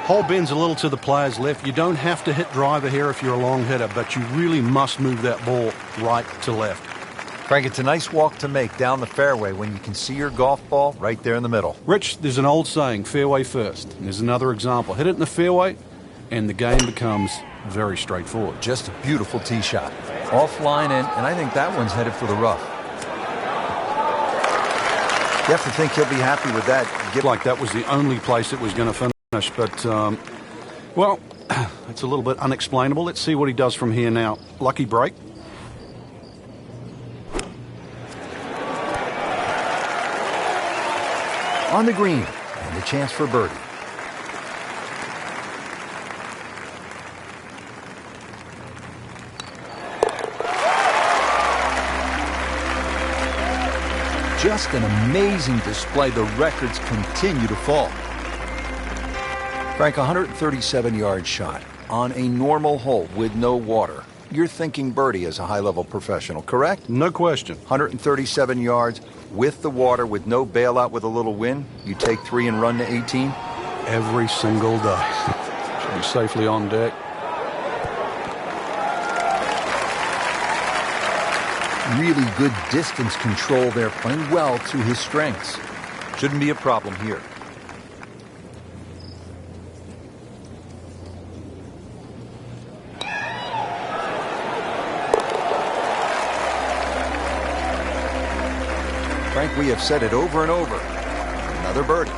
Hole bends a little to the player's left. You don't have to hit driver here if you're a long hitter, but you really must move that ball right to left. Frank, it's a nice walk to make down the fairway when you can see your golf ball right there in the middle. Rich, there's an old saying, fairway first. And there's another example. Hit it in the fairway, and the game becomes very straightforward. Just a beautiful tee shot. Offline, and I think that one's headed for the rough. You have to think he'll be happy with that. Like that was the only place it was going to finish. But, well, it's a little bit unexplainable. Let's see what he does from here now. Lucky break. On the green, and a chance for birdie. Just an amazing display. The records continue to fall. Frank, 137-yard shot on a normal hole with no water. You're thinking birdie as a high-level professional, correct? No question. 137 yards with the water, with no bailout, with a little wind. You take 3 and run to 18? Every single day. Should be safely on deck. Really good distance control there, playing well to his strengths. Shouldn't be a problem here. Frank, we have said it over and over. Another birdie.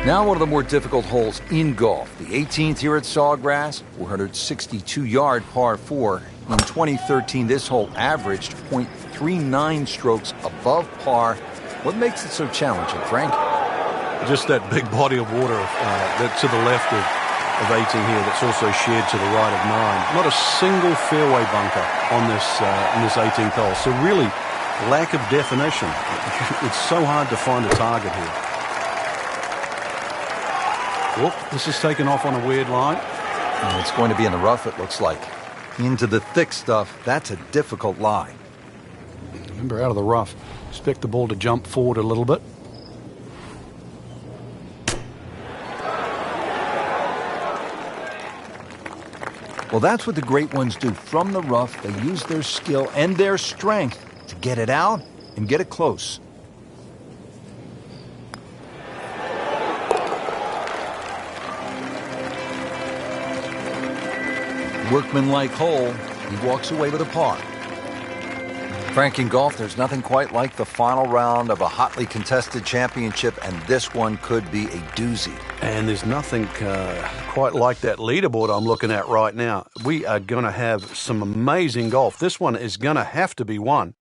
Now one of the more difficult holes in golf. The 18th here at Sawgrass, 462-yard par 4. In 2013, this hole averaged .39 strokes above par. What makes it so challenging, Frank? Just that big body of water to the left of 18 here that's also shared to the right of 9. Not a single fairway bunker on this 18th hole. So really, lack of definition. It's so hard to find a target here. Whoop, this is taken off on a weird line. And it's going to be in the rough, it looks like. Into the thick stuff, that's a difficult lie. Remember, out of the rough, expect the ball to jump forward a little bit. Well, that's what the great ones do. From the rough, they use their skill and their strength to get it out and get it close. Workmanlike hole, he walks away with a par. Frank, in golf, there's nothing quite like the final round of a hotly contested championship, and this one could be a doozy. And there's nothing quite like that leaderboard I'm looking at right now. We are going to have some amazing golf. This one is going to have to be won.